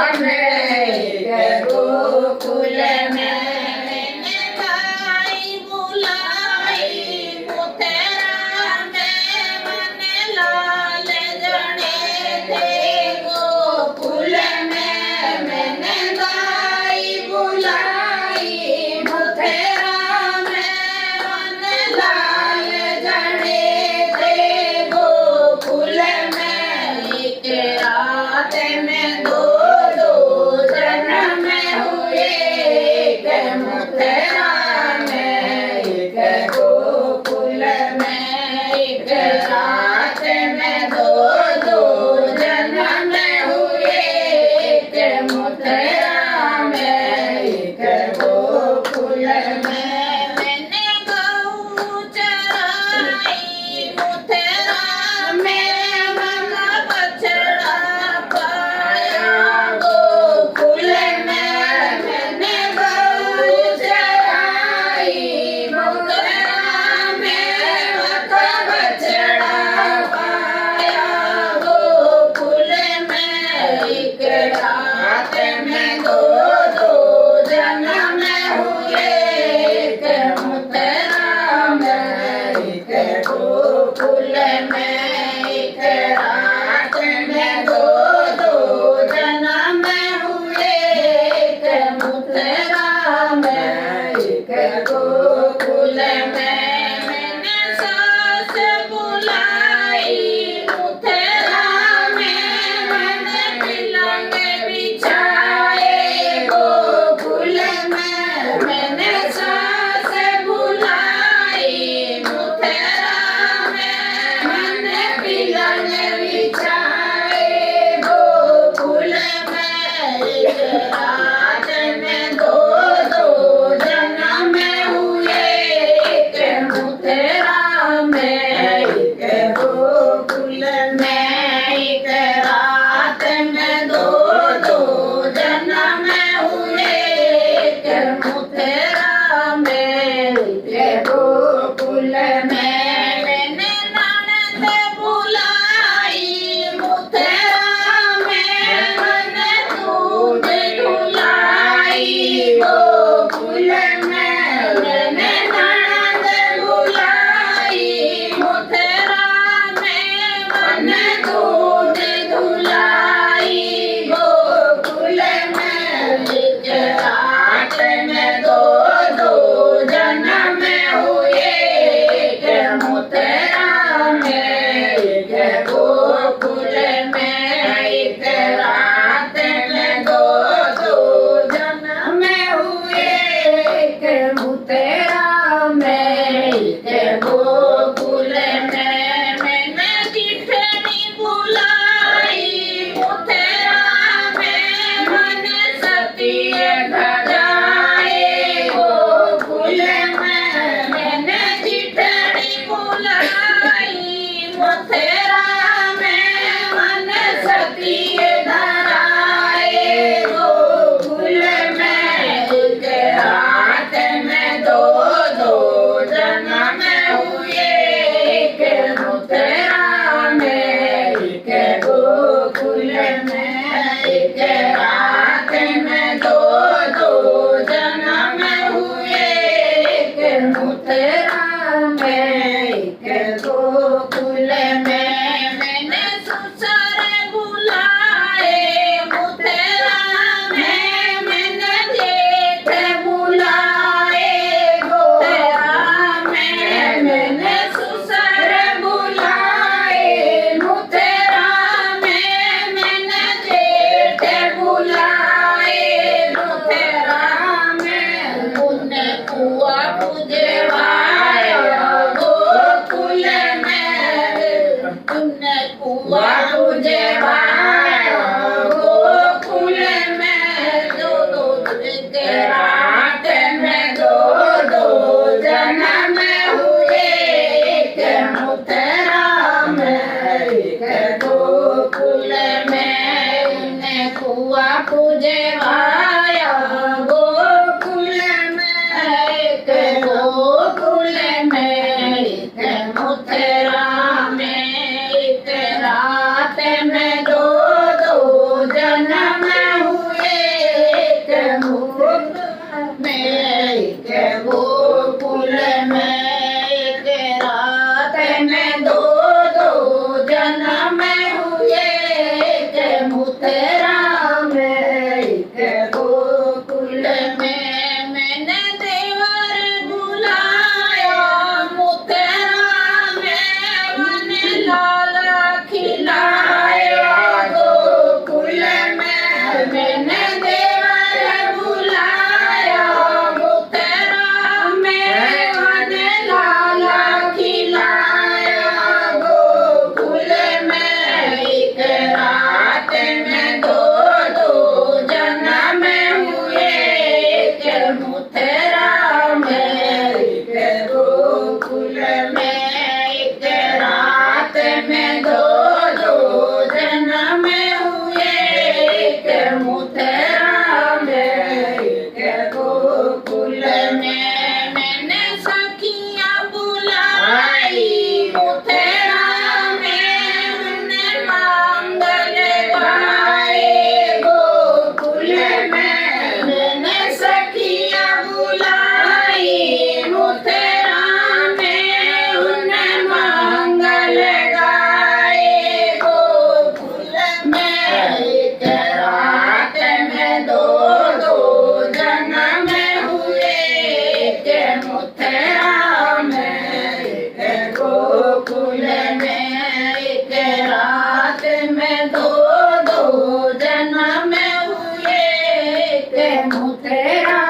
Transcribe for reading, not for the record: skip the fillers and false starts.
एक गोकुल में मैंने गाई बुलाई मुथेरा में मन लाल जने थे गोकुल में मैंने गाई बुलाई मुथेरा में मन लाल जने थे गोकुल में एक रात में दो जन्म हुए एक मुथेरा में एक गोकुल में एक रात में दो जन्म हुए एक मुथेरा में एक गोकुल में मैंने गऊ चराई मुथेरा में मन बछड़ा पाया गोकुल में मैंने गऊ चराई मुथेरा में मन बछड़ा पाया गोकुल में एक रात में दो जन्म हुए एक मुथेरा में एक गोकुल में एक रात में दो जन्म हुए एक मुथेरा में एक गोकुल में मैंने सास बुलाई मुथेरा में मन पलंग बिछाए गोकुल में मैंने सास बुलाई मुथेरा में मन पलंग बिछाए गोकुल में एक रात में दो जन्म हुए एक मुथेरा में एक गोकुल में एक रात में दो जन्म हुए एक मुथेरा में एक गोकुल में मैंने ननद बुलाई मुथेरा में मन दूध धुलाई गोकुल में मैंने ननद बुलाई मुथेरा में मन दूध धुलाई गोकुल में एक रात में दो जन्म हुए एक मुथेरा में एक गोकुल में एक रात में दो जन्म हुए एक मुथेरा में एक गोकुल में मैंने जिठनी बुलाई मुथेरा में मन सतिय घड़ाए गोकुल में मैंने जिठनी बुलाई मुथेरा में मन सतिय धराए गोकुल में एक रात में दो जन्म हुए एक मुथेरा में एक गोकुल में एक रात में दो जन्म हुए एक मुथेरा में एक गोकुल में मैंने ससुर बुलाए मुथेरा में मैंने जेठ बुलाए मुथेरा में मैंने ससुर बुलाए मुथेरा में मैंने जेठ बुलाए मुथेरा में उन्हें कुआ पूजवाया गोकुल में उन्हें कुआ पूजवाया गोकुल में दो के रात में दो जन्म हुए एक मुथेरा में एक गोकुल में उन्हें कुआ पूजवाया गोकुल में एक गोकुल में एक मुथेरा में एक रात में दो मथुरा में एक गोकुल में मैंने देवर बुलाया मथुरा में वन लाला खिलाया गोकुल में मैंने देवर बुलाया मथुरा में वन लाला खिलाया गोकुल में एक रात में दो जन्म हुए एक मथुरा में एक गोकुल में एक रात में दो जन्म हुए एक मथुरा में एक गोकुल में मैंने सखियां बुलाई मथुरा में उन्हें मांगल गाए गोकुल में मैंने सखियां बुलाई मथुरा में उन्हें मांगल गाए गोकुल में एक रात में दो जन्म हुए एक मथुरा में एक गोकुल में एक रात में दो जन्म हुए एक मथुरा